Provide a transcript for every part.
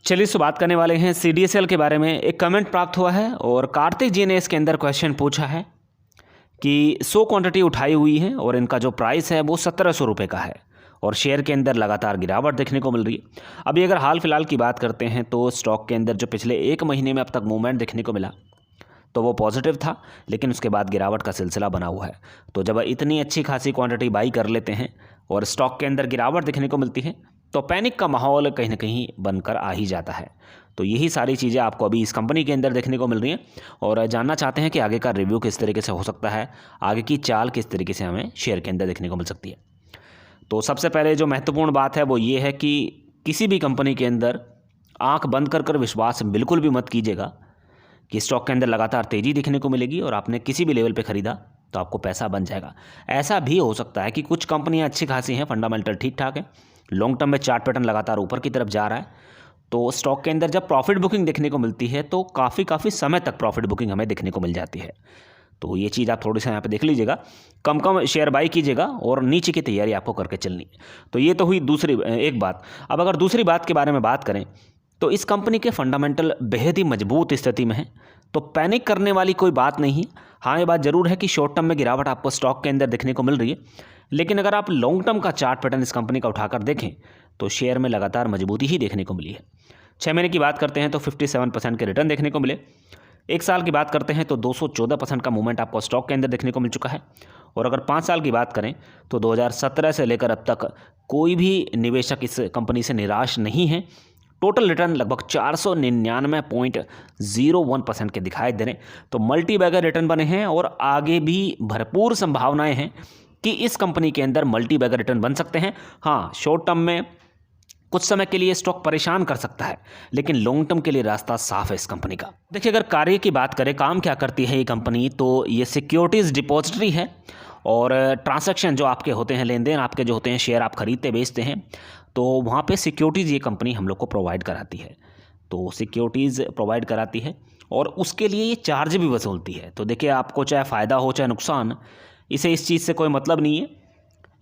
चलिए सो बात करने वाले हैं CDSL के बारे में। एक कमेंट प्राप्त हुआ है और कार्तिक जी ने इसके अंदर क्वेश्चन पूछा है कि 100 क्वांटिटी उठाई हुई है और इनका जो प्राइस है वो 1700 रुपये का है और शेयर के अंदर लगातार गिरावट देखने को मिल रही है। अभी अगर हाल फिलहाल की बात करते हैं तो स्टॉक के अंदर जो पिछले 1 महीने में अब तक मूवमेंट देखने को मिला तो वो पॉजिटिव था, लेकिन उसके बाद गिरावट का सिलसिला बना हुआ है। तो जब इतनी अच्छी खासी क्वांटिटी बाई कर लेते हैं और स्टॉक के अंदर गिरावट देखने को मिलती है तो पैनिक का माहौल कहीं ना कहीं बनकर आ ही जाता है। तो यही सारी चीज़ें आपको अभी इस कंपनी के अंदर देखने को मिल रही हैं और जानना चाहते हैं कि आगे का रिव्यू किस तरीके से हो सकता है, आगे की चाल किस तरीके से हमें शेयर के अंदर देखने को मिल सकती है। तो सबसे पहले जो महत्वपूर्ण बात है वो ये है कि किसी भी कंपनी के अंदर आंख बंद कर विश्वास बिल्कुल भी मत कीजिएगा कि स्टॉक के अंदर लगातार तेज़ी देखने को मिलेगी और आपने किसी भी लेवल पे ख़रीदा तो आपको पैसा बन जाएगा। ऐसा भी हो सकता है कि कुछ कंपनियां अच्छी खासी हैं, फंडामेंटल ठीक ठाक है, लॉन्ग टर्म में चार्ट पैटर्न लगातार ऊपर की तरफ जा रहा है, तो स्टॉक के अंदर जब प्रॉफिट बुकिंग देखने को मिलती है तो काफ़ी समय तक प्रॉफिट बुकिंग हमें देखने को मिल जाती है। तो ये चीज़ आप थोड़ी सा यहाँ पे देख लीजिएगा, कम शेयर बाई कीजिएगा और नीचे की तैयारी आपको करके चलनी है। तो ये तो हुई दूसरी एक बात। अब अगर दूसरी बात के बारे में बात करें तो इस कंपनी के फंडामेंटल बेहद ही मजबूत स्थिति में है, तो पैनिक करने वाली कोई बात नहीं है। हाँ, ये बात ज़रूर है कि शॉर्ट टर्म में गिरावट आपको स्टॉक के अंदर देखने को मिल रही है, लेकिन अगर आप लॉन्ग टर्म का चार्ट पैटर्न इस कंपनी का उठाकर देखें तो शेयर में लगातार मजबूती ही देखने को मिली है। 6 महीने की बात करते हैं तो 57% के रिटर्न देखने को मिले। 1 साल की बात करते हैं तो 214% का मूवमेंट आपको स्टॉक के अंदर देखने को मिल चुका है। और अगर 5 साल की बात करें तो 2017 से लेकर अब तक कोई भी निवेशक इस कंपनी से निराश नहीं है। टोटल रिटर्न लगभग 499.01% के दिखाई दे रहे हैं। तो मल्टी बैगर रिटर्न बने हैं और आगे भी भरपूर संभावनाएं हैं कि इस कंपनी के अंदर मल्टी बैगर रिटर्न बन सकते हैं। हाँ, शॉर्ट टर्म में कुछ समय के लिए स्टॉक परेशान कर सकता है, लेकिन लॉन्ग टर्म के लिए रास्ता साफ है इस कंपनी का। देखिए, अगर कार्य की बात करें, काम क्या करती है ये कंपनी, तो ये सिक्योरिटीज़ डिपॉजिटरी है और ट्रांसैक्शन जो आपके होते हैं, लेन देन आपके जो होते हैं, शेयर आप खरीदते बेचते हैं, तो वहाँ पे सिक्योरिटीज़ ये कंपनी हम लोग को प्रोवाइड कराती है। तो सिक्योरिटीज़ प्रोवाइड कराती है और उसके लिए ये चार्ज भी वसूलती है। तो देखिए, आपको चाहे फ़ायदा हो चाहे नुकसान, इसे इस चीज़ से कोई मतलब नहीं है,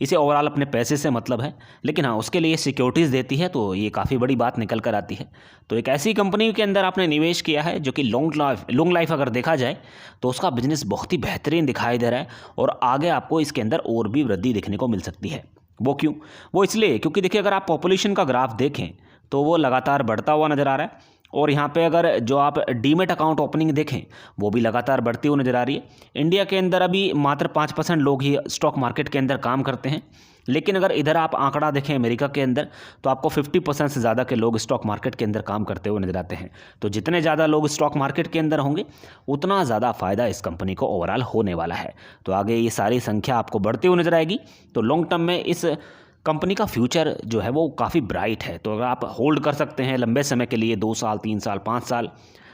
इसे ओवरऑल अपने पैसे से मतलब है। लेकिन हाँ, उसके लिए सिक्योरिटीज़ देती है, तो ये काफ़ी बड़ी बात निकल कर आती है। तो एक ऐसी कंपनी के अंदर आपने निवेश किया है जो कि लॉन्ग लाइफ अगर देखा जाए तो उसका बिजनेस बहुत ही बेहतरीन दिखाई दे रहा है और आगे आपको इसके अंदर और भी वृद्धि देखने को मिल सकती है। वो क्यों? वो इसलिए क्योंकि देखिए, अगर आप पॉपुलेशन का ग्राफ देखें तो वो लगातार बढ़ता हुआ नज़र आ रहा है और यहाँ पे अगर जो आप डीमेट अकाउंट ओपनिंग देखें वो भी लगातार बढ़ती हुई नज़र आ रही है। इंडिया के अंदर अभी मात्र 5% लोग ही स्टॉक मार्केट के अंदर काम करते हैं, लेकिन अगर इधर आप आंकड़ा देखें अमेरिका के अंदर तो आपको 50% से ज़्यादा के लोग स्टॉक मार्केट के अंदर काम करते हुए नजर आते हैं। तो जितने ज़्यादा लोग स्टॉक मार्केट के अंदर होंगे उतना ज़्यादा फ़ायदा इस कंपनी को ओवरऑल होने वाला है। तो आगे ये सारी संख्या आपको बढ़ती हुई नजर आएगी। तो लॉन्ग टर्म में इस कंपनी का फ्यूचर जो है वो काफ़ी ब्राइट है। तो अगर आप होल्ड कर सकते हैं लंबे समय के लिए, 2 साल 3 साल 5 साल,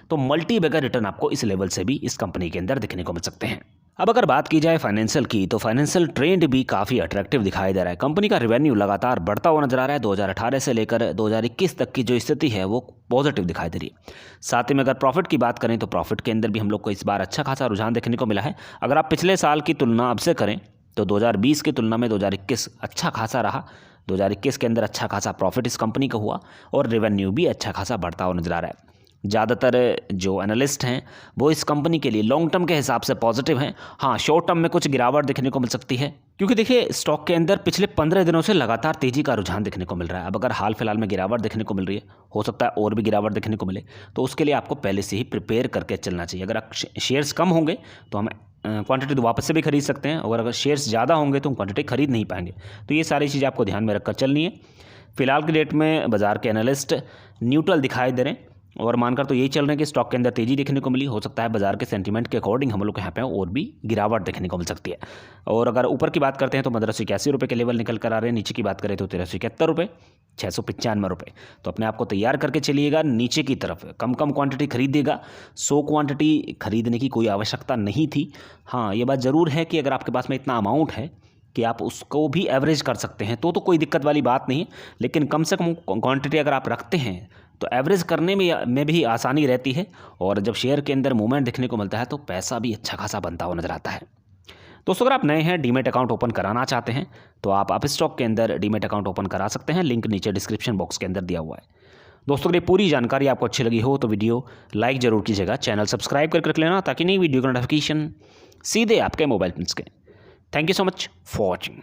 तो मल्टी बैगर रिटर्न आपको इस लेवल से भी इस कंपनी के अंदर दिखने को मिल सकते हैं। अब अगर बात की जाए फाइनेंशियल की, तो फाइनेंशियल ट्रेंड भी काफ़ी अट्रैक्टिव दिखाई दे रहा है। कंपनी का रेवेन्यू लगातार बढ़ता हुआ नजर आ रहा है। 2018 से लेकर 2021 तक की जो स्थिति है वो पॉजिटिव दिखाई दे रही है। साथ ही में अगर प्रॉफिट की बात करें तो प्रॉफिट के अंदर भी हम लोग को इस बार अच्छा खासा रुझान देखने को मिला है। अगर आप पिछले साल की तुलना अब से करें तो 2020 की तुलना में 2021 अच्छा खासा रहा। 2021 के अंदर अच्छा खासा प्रॉफिट इस कंपनी का हुआ और रेवेन्यू भी अच्छा खासा बढ़ता हुआ नजर आ रहा है। ज़्यादातर जो एनालिस्ट हैं वो इस कंपनी के लिए लॉन्ग टर्म के हिसाब से पॉजिटिव हैं। हाँ, शॉर्ट टर्म में कुछ गिरावट देखने को मिल सकती है, क्योंकि देखिए स्टॉक के अंदर पिछले 15 दिनों से लगातार तेज़ी का रुझान देखने को मिल रहा है। अब अगर हाल फिलहाल में गिरावट देखने को मिल रही है, हो सकता है और भी गिरावट देखने को मिले, तो उसके लिए आपको पहले से ही प्रिपेयर करके चलना चाहिए। अगर आप शेयर्स कम होंगे तो हम क्वांटिटी तो वापस से भी खरीद सकते हैं, और अगर शेयर्स ज़्यादा होंगे तो हम क्वांटिटी खरीद नहीं पाएंगे। तो ये सारी चीज़ें आपको ध्यान में रखकर चलनी है। फिलहाल की डेट में बाजार के एनालिस्ट न्यूट्रल दिखाई दे रहे हैं और मानकर तो यही चल रहे हैं कि स्टॉक के अंदर तेज़ी देखने को मिली। हो सकता है बाजार के सेंटीमेंट के अकॉर्डिंग हम लोग को यहाँ पे और भी गिरावट देखने को मिल सकती है। और अगर ऊपर की बात करते हैं तो 1581 रुपये के लेवल निकल कर आ रहे हैं। नीचे की बात करें तो 1371 रुपये, 695 रुपये। तो अपने आप को तैयार करके चलिएगा नीचे की तरफ, कम क्वांटिटी खरीदिएगा। 100 क्वांटिटी खरीदने की कोई आवश्यकता नहीं थी। हाँ, ये बात ज़रूर है कि अगर आपके पास में इतना अमाउंट है कि आप उसको भी एवरेज कर सकते हैं तो कोई दिक्कत वाली बात नहीं है, लेकिन कम से कम क्वांटिटी अगर आप रखते हैं तो एवरेज करने में भी आसानी रहती है। और जब शेयर के अंदर मूवमेंट दिखने को मिलता है तो पैसा भी अच्छा खासा बनता हुआ नजर आता है। दोस्तों, अगर आप नए हैं, डीमेट अकाउंट ओपन कराना चाहते हैं तो आप स्टॉक के अंदर डीमेट अकाउंट ओपन करा सकते हैं। लिंक नीचे डिस्क्रिप्शन बॉक्स के अंदर दिया हुआ है। दोस्तों अगर ये पूरी जानकारी आपको अच्छी लगी हो तो वीडियो लाइक ज़रूर कीजिएगा, चैनल सब्सक्राइब करके रख लेना ताकि नई वीडियो का नोटिफिकेशन सीधे आपके मोबाइल पे के। Thank you so much for watching.